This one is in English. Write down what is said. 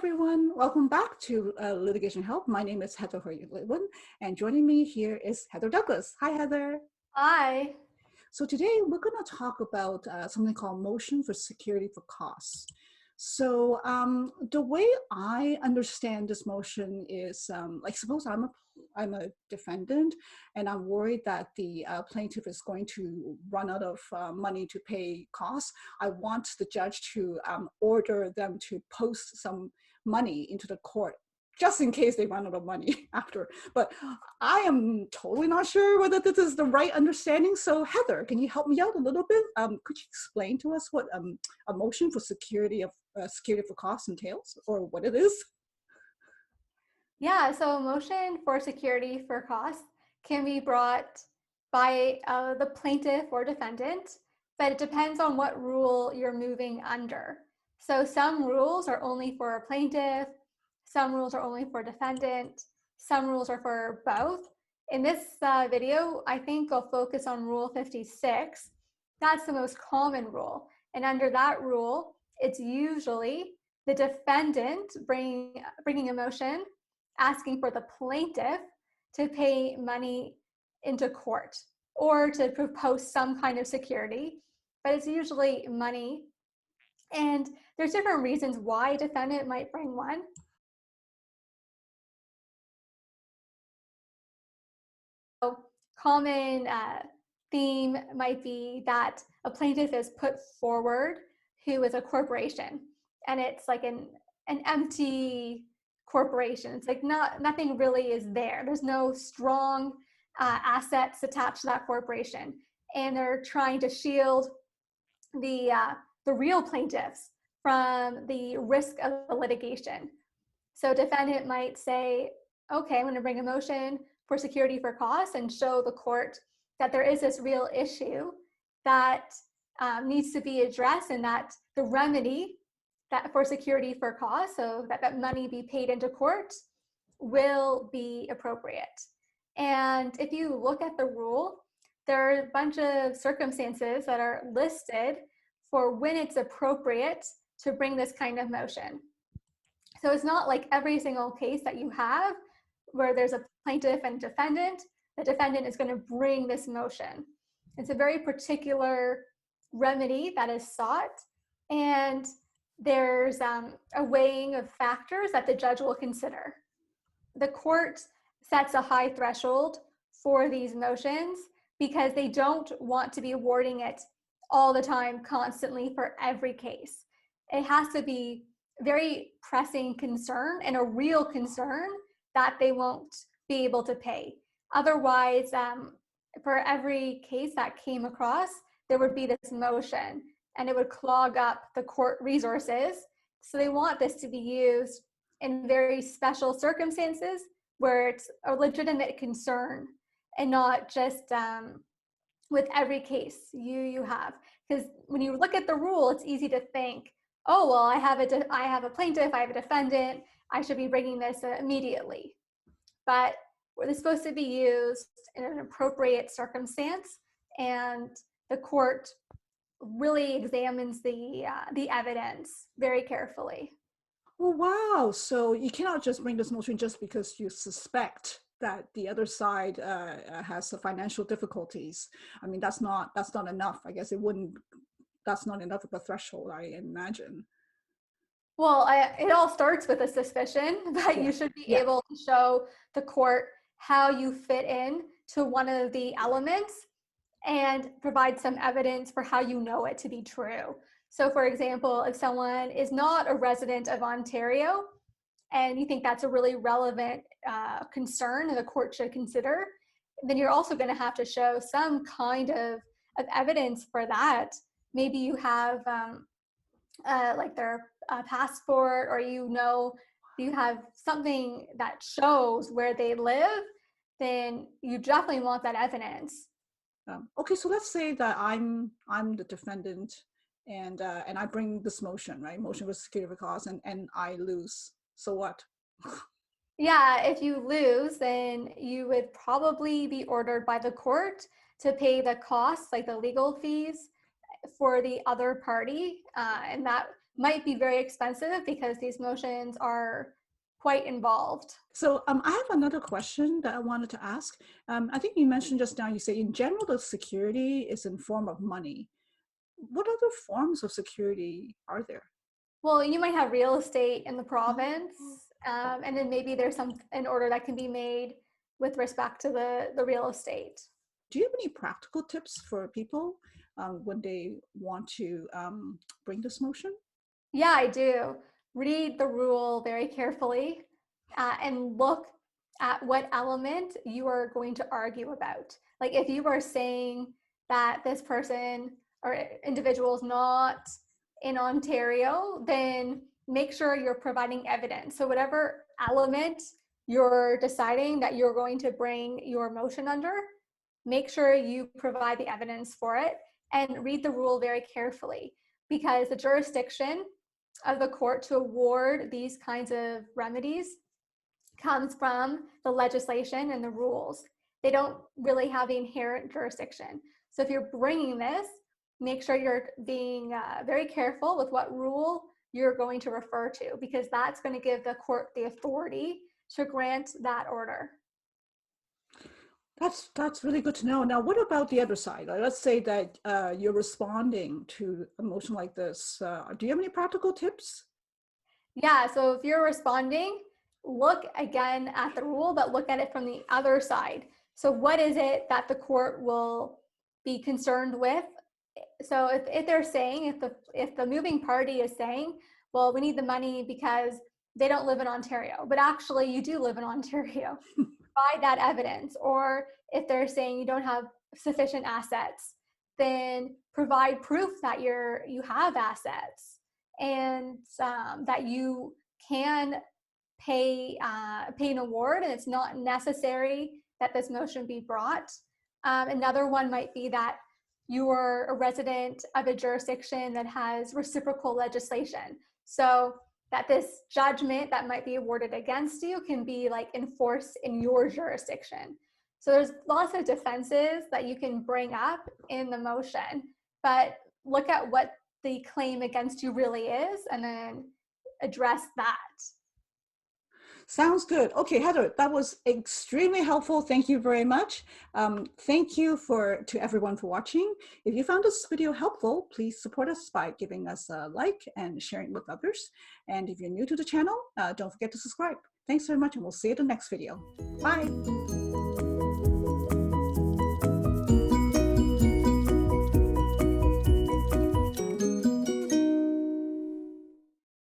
everyone. Welcome back to Litigation Help. My name is Heather Hui-Litwin, and joining me here is Heather Douglas. Hi, Heather. Hi. So today we're going to talk about something called motion for security for costs. So the way I understand this motion is, like, suppose I'm a defendant, and I'm worried that the plaintiff is going to run out of money to pay costs. I want the judge to order them to post some money into the court, just in case they run out of money after. But I am totally not sure whether this is the right understanding. So Heather, can you help me out a little bit? Could you explain to us what a motion for security for costs entails, or what it is? Yeah, so a motion for security for costs can be brought by the plaintiff or defendant, but it depends on what rule you're moving under. So some rules are only for a plaintiff, some rules are only for defendant, some rules are for both. In this video, I think I'll focus on Rule 56. That's the most common rule. And under that rule, it's usually the defendant bringing a motion asking for the plaintiff to pay money into court or to propose some kind of security, but it's usually money. And there's different reasons why a defendant might bring one. So common theme might be that a plaintiff is put forward who is a corporation, and it's like an empty corporation. It's like nothing really is there. There's no strong assets attached to that corporation, and they're trying to shield the real plaintiffs from the risk of the litigation. So defendant might say, okay, I'm going to bring a motion for security for costs and show the court that there is this real issue that needs to be addressed, and that the remedy that for security for costs, so that money be paid into court, will be appropriate. And if you look at the rule, there are a bunch of circumstances that are listed for when it's appropriate to bring this kind of motion. So it's not like every single case that you have where there's a plaintiff and defendant, the defendant is going to bring this motion. It's a very particular remedy that is sought, and there's a weighing of factors that the judge will consider. The court sets a high threshold for these motions because they don't want to be awarding it all the time, constantly, for every case. It has to be very pressing concern and a real concern that they won't be able to pay. Otherwise, for every case that came across, there would be this motion, and it would clog up the court resources. So they want this to be used in very special circumstances where it's a legitimate concern, and not just with every case you have. Because when you look at the rule, it's easy to think, oh, well, I have a plaintiff, I have a defendant, I should be bringing this immediately. But it's supposed to be used in an appropriate circumstance, and the court really examines the evidence very carefully. Oh, wow. So you cannot just bring this motion just because you suspect that the other side has financial difficulties. I mean, that's not enough. I guess that's not enough of a threshold, I imagine. Well, it all starts with a suspicion, but you should be able to show the court how you fit in to one of the elements and provide some evidence for how you know it to be true. So for example, if someone is not a resident of Ontario and you think that's a really relevant concern and the court should consider, then you're also going to have to show some kind of evidence for that. Maybe you have like their passport, or you have something that shows where they live, then you definitely want that evidence. Okay, so let's say that I'm the defendant, and I bring this motion, right? Motion for security for costs, and I lose. So what? Yeah, if you lose, then you would probably be ordered by the court to pay the costs, like the legal fees, for the other party, and that might be very expensive because these motions are quite involved. So I have another question that I wanted to ask. I think you mentioned just now, you say in general, the security is in form of money. What other forms of security are there? Well, you might have real estate in the province, and then maybe there's an order that can be made with respect to the real estate. Do you have any practical tips for people when they want to bring this motion? Yeah, I do. Read the rule very carefully and look at what element you are going to argue about. Like if you are saying that this person or individual is not in Ontario, then make sure you're providing evidence. So whatever element you're deciding that you're going to bring your motion under, make sure you provide the evidence for it and read the rule very carefully, because the jurisdiction of the court to award these kinds of remedies comes from the legislation and the rules. They don't really have the inherent jurisdiction. So if you're bringing this, make sure you're being very careful with what rule you're going to refer to, because that's going to give the court the authority to grant that order. That's really good to know. Now, what about the other side? Let's say that you're responding to a motion like this. Do you have any practical tips? Yeah, so if you're responding, look again at the rule, but look at it from the other side. So what is it that the court will be concerned with? So if they're saying, if the moving party is saying, well, we need the money because they don't live in Ontario, but actually you do live in Ontario, provide that evidence. Or if they're saying you don't have sufficient assets, then provide proof that you have assets and that you can pay an award, and it's not necessary that this motion be brought. Another one might be that you are a resident of a jurisdiction that has reciprocal legislation, so that this judgment that might be awarded against you can be like enforced in your jurisdiction. So there's lots of defenses that you can bring up in the motion, but look at what the claim against you really is and then address that. Sounds good. Okay, Heather, that was extremely helpful. Thank you very much. Thank you to everyone for watching. If you found this video helpful, please support us by giving us a like and sharing with others. And if you're new to the channel, don't forget to subscribe. Thanks very much, and we'll see you in the next video. Bye.